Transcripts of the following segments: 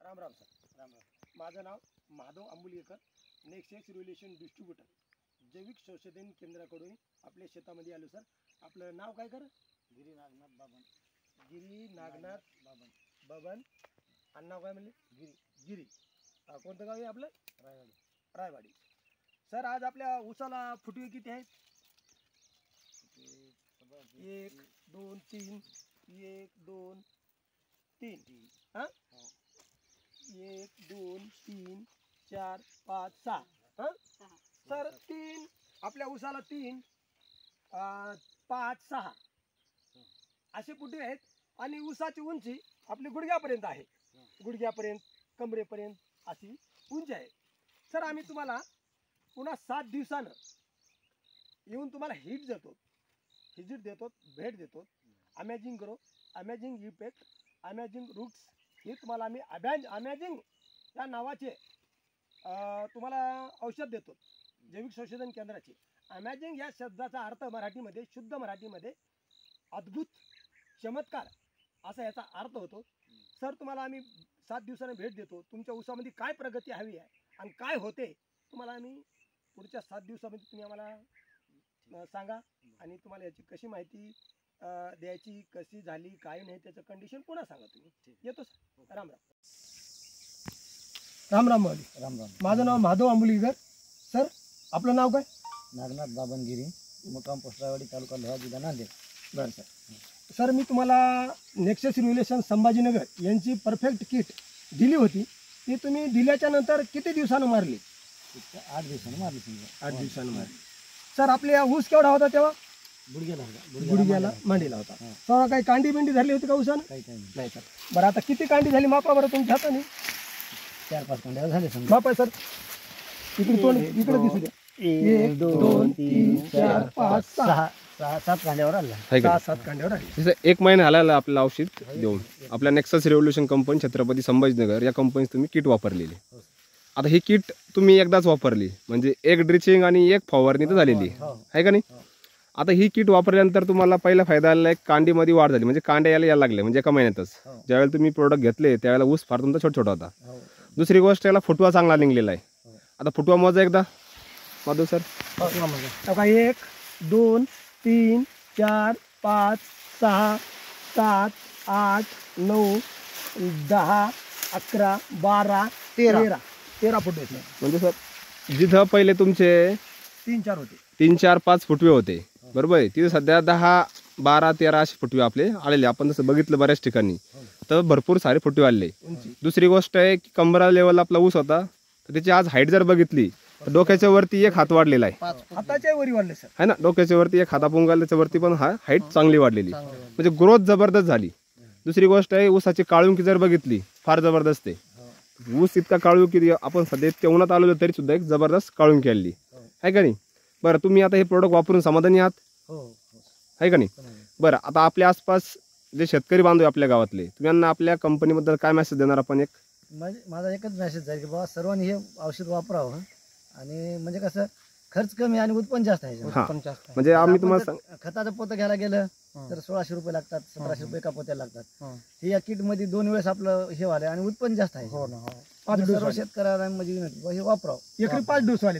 Ram Ram sir. Ram Ram. माझं नाव Madhav आंबुलीकर, Nexus relation distributor, जैविक संशोधन केंद्राकडून आपल्या शेतामध्ये आलो सर. आपलं नाव काय कर? गिरी नागनाथ बाबन. गिरी नागनाथ बाबन. बबन. आणि नाव काय म्हणले? गिरी. गिरी. कोणतं गाव आहे आपलं? रायवाडी. रायवाडी. सर आज आपल्या ऊसाला फुटवे किती आहेत? 1 2 3. 1 2 3. हां, 1 2 3 4 5 6. हां सर, 3 आपल्या ऊसाला 3 5 6 असे फुटवे आहेत. आणि ऊसाची उंची आपली गुडघ्यापर्यंत आहे. गुडघ्यापर्यंत कमरेपर्यंत अशी उंची आहे. सर आम्ही तुम्हाला पुन्हा 7 दिवसानं येऊन तुम्हाला व्हिजिट देतो, भेट देतो. Amazing grow, amazing effect, amazing roots हे तुम्हाला आम्ही अमेझिंग या नावाचे तुम्हाला औषध देतो, जैविक संशोधन केंद्राचे. अमेझिंग या शब्दाचा अर्थ मराठीमध्ये, शुद्ध मराठीमध्ये अद्भुत, चमत्कार असा याचा अर्थ होतो. सर तुम्हाला आम्ही 7 दिवसांनी भेट देतो. तुमच्या ऊसामध्ये काय प्रगती हवी आहे आणि काय होते तुम्हाला आम्ही पुढच्या 7 दिवसामध्ये तुम्ही आम्हाला सांगा. आणि तुम्हाला याची कशी माहिती द्यायची, कशी झाली, काय नाही त्याचं कंडिशन पुन्हा सांगा तुम्ही. येतो सर. राम राम. राम राम माऊली. राम राम. माझं नाव माधव आंबुलीकर. सर आपलं नाव काय? नागनाथ बाबन गिरी, मुक्काम पोस्ट रायवाडी, तालुका लोहा, जिल्हा नांदेड. बरं सर. सर मी तुम्हाला नेक्सेस रिलेशन संभाजीनगर यांची परफेक्ट किट दिली होती. ती तुम्ही दिल्याच्या नंतर किती दिवसानं मारली? 8 दिवसांनी मारली. 8 दिवसानं मारली. सर आपल्या ऊस केवढा होता तेव्हा? गुडघ्याला मांडीला होता. तेव्हा काही कांडी बिंडी झाली होती का ऊसानं? काही नाही सर. बरं आता किती कांडी झाली मापा बरं तुमच्या हाताने? 4-5 कांड्या झाले समजा. मापा सर. इकडे तोंड इकडे दिसू द्या. 1 2 3 4 5 6 6-7 कांड्यावर आला. 6-7 कांड्यावर आली. जसं 1 महिना झाला आपलं औषध देऊन. आपल्या nexus revolution company Chhatrapati Sambhajinagar या कंपनीत तुम्ही किट वापरलेली. आता ही किट तुम्ही एकदाच वापरली म्हणजे एक ड्रिचिंग आणि एक फवारणी तर झालेली आहे का नाही. आता ही किट वापरल्यानंतर तुम्हाला पहिला फायदा आला, एक कांडीमध्ये वाढ झाली, म्हणजे कांड्या यायला लागल्या म्हणजे एका महिन्यातच. ज्यावेळेला तुम्ही प्रोडक्ट घेतले त्यावेळेला ऊस फार तुमचा छोटा छोटा होता. दुसरी गोष्ट याला फुटवा चांगला निघलेला आहे. आता फुटवा मोजा एकदा माधव सर. 1 2 3 4 5 6 7 8 9 10 11 12 13 फुटवे. म्हणजे सर जिथं पहिले तुमचे 3-4 होते, 3-4-5 फुटवे होते बरोबर आहे, तिथे सध्या 10-12-13 असे फुटवे आपले आलेले. आपण तसं बघितलं बऱ्याच ठिकाणी तर भरपूर सारे फुटवे आले. दुसरी गोष्ट आहे की कंबरा लेवल आपला ऊस होता तर त्याची आज हाईट जर बघितली तर डोक्याच्या वरती 1 हात वाढलेला आहे. हाताच्या वरी वाढले सर है ना. डोक्याच्या वरती 1 हात पुंगाल, त्याच्या वरती पण हाईट चांगली वाढलेली, म्हणजे ग्रोथ जबरदस्त झाली. दुसरी गोष्ट आहे ऊसाची काळुंकी जर बघितली फार जबरदस्त आहे. ऊस इतका काळू की आपण सध्या इतक्या उन्हात आलो तरी सुद्धा एक जबरदस्त काळुंकी आली आहे का नाही. बरं तुम्ही आता हे प्रोडक्ट वापरून समाधानी आहात आहे का नाही. बरं आता आपल्या आसपास जे शेतकरी बांधव आपल्या गावातले, तुम्ही यांना आपल्या कंपनीबद्दल काय मेसेज देणार आपण? माझा एकच मेसेज आहे की बाबा सर्वांनी हे औषध वापरावं. आणि म्हणजे कसं खर्च कमी आणि उत्पन्न जास्त आहे. म्हणजे आम्ही तुम्हाला खताचं पोतं घ्यायला गेलं तर 1600 रुपये लागतात, 1700 रुपये एका पोत्याला लागतात. हे या किट मध्ये 2 वेळेस आपलं हे वाले आणि उत्पन्न जास्त आहे. सर्व शेतकऱ्यांना म्हणजे हे वापरावं. एकरी 5 डोस वाले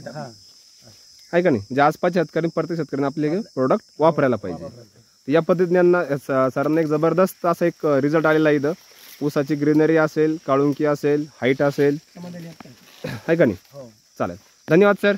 आहे का नाही. जे आसपासच्या शेतकरी, प्रत्येक शेतकऱ्यांनी आपले प्रोडक्ट वापरायला पाहिजे. या पद्धतीने सरांना एक जबरदस्त असा एक रिझल्ट आलेला आहे. इथं ऊसाची ग्रीनरी असेल, काळुंकी असेल, हाईट असेल, आहे का नाही. चालेल. धन्यवाद सर.